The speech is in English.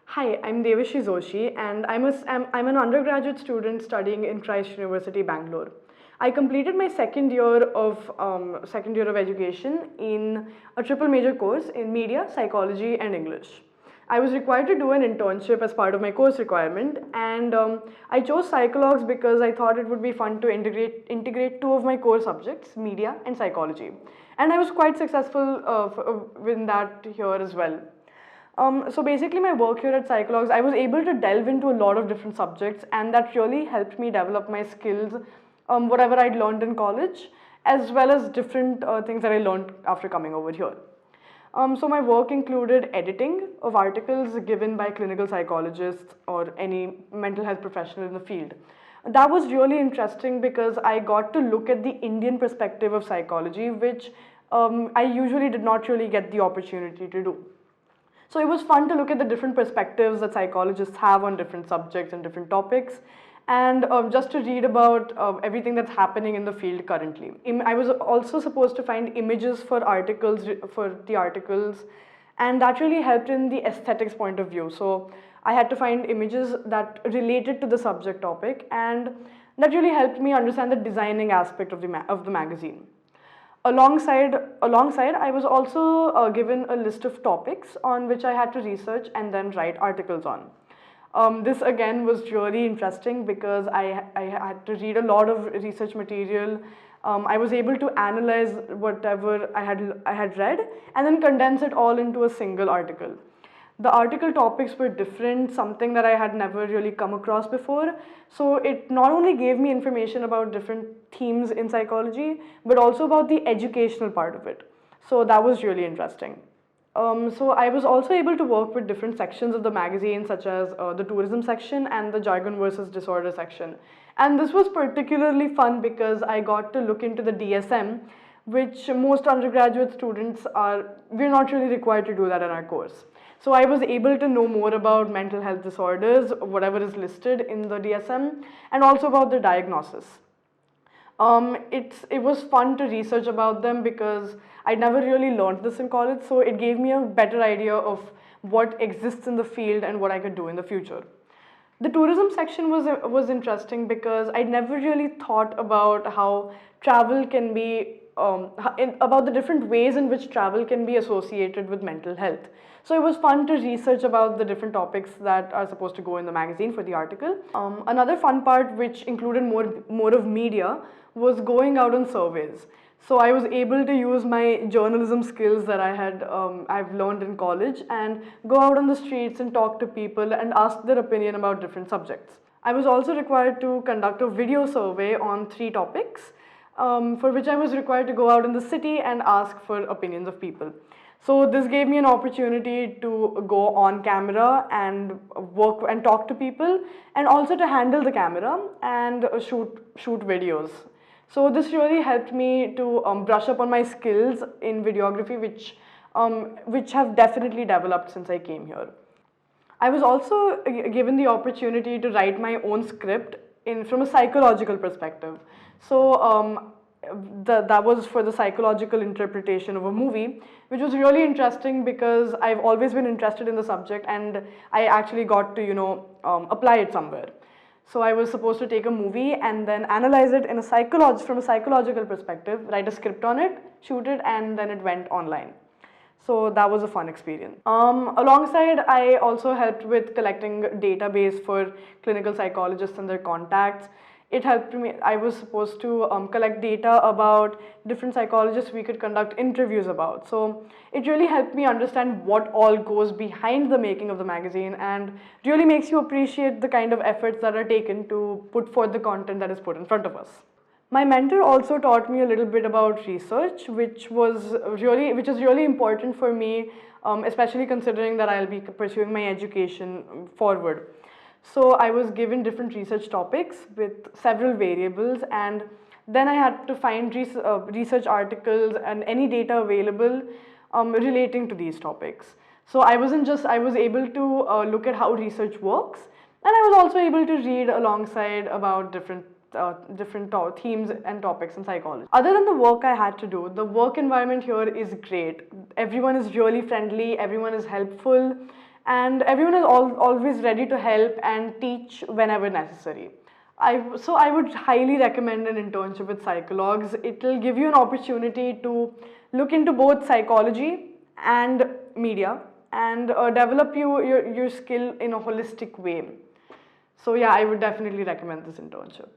Hi, I'm Devashi Joshi, and I'm an undergraduate student studying in Christ University, Bangalore. I completed my second year of education in a triple major course in media, psychology, and English. I was required to do an internship as part of my course requirement, and I chose PsychoLogs because I thought it would be fun to integrate two of my core subjects, media and psychology. And I was quite successful in that here as well. So basically my work here at PsychoLogs, I was able to delve into a lot of different subjects, and that really helped me develop my skills, whatever I'd learned in college, as well as different things that I learned after coming over here. So my work included editing of articles given by clinical psychologists or any mental health professional in the field. That was really interesting because I got to look at the Indian perspective of psychology, which I usually did not really get the opportunity to do. So it was fun to look at the different perspectives that psychologists have on different subjects and different topics, and just to read about everything that's happening in the field currently. I was also supposed to find images for the articles, and that really helped in the aesthetics point of view. So I had to find images that related to the subject topic, and that really helped me understand the designing aspect of the magazine. Alongside, I was also given a list of topics on which I had to research and then write articles on. This again was really interesting because I had to read a lot of research material. I was able to analyze whatever I had read and then condense it all into a single article. The article topics were different, something that I had never really come across before. So it not only gave me information about different themes in psychology, but also about the educational part of it. So that was really interesting. So I was also able to work with different sections of the magazine, such as the tourism section and the jargon versus disorder section. And this was particularly fun because I got to look into the DSM, which most undergraduate students we're not really required to do that in our course. So I was able to know more about mental health disorders, whatever is listed in the DSM, and also about the diagnosis. It was fun to research about them because I never really learned this in college, so it gave me a better idea of what exists in the field and what I could do in the future. The tourism section was interesting because I never really thought about how travel can be about the different ways in which travel can be associated with mental health. So it was fun to research about the different topics that are supposed to go in the magazine for the article. Another fun part, which included more of media, was going out on surveys. So I was able to use my journalism skills that I've learned in college and go out on the streets and talk to people and ask their opinion about different subjects. I was also required to conduct a video survey on 3 topics, for which I was required to go out in the city and ask for opinions of people. So this gave me an opportunity to go on camera and work and talk to people, and also to handle the camera and shoot videos. So this really helped me to brush up on my skills in videography, which have definitely developed since I came here. I was also given the opportunity to write my own script from a psychological perspective. So that was for the psychological interpretation of a movie, which was really interesting because I've always been interested in the subject, and I actually got to apply it somewhere. So I was supposed to take a movie and then analyze it from a psychological perspective, write a script on it, shoot it, and then it went online. So that was a fun experience. Alongside, I also helped with collecting database for clinical psychologists and their contacts. It helped me. I was supposed to collect data about different psychologists we could conduct interviews about. So it really helped me understand what all goes behind the making of the magazine, and really makes you appreciate the kind of efforts that are taken to put forth the content that is put in front of us. My mentor also taught me a little bit about research, which is really important for me, especially considering that I'll be pursuing my education forward. So I was given different research topics with several variables, and then I had to find research articles and any data available relating to these topics. So I was able to look at how research works, and I was also able to read alongside about different themes and topics in psychology. Other than the work I had to do, the work environment here is great. Everyone is really friendly, everyone is helpful, and everyone is always ready to help and teach whenever necessary. So I would highly recommend an internship with PsychoLogs. It will give you an opportunity to look into both psychology and media and develop your skill in a holistic way. So yeah, I would definitely recommend this internship.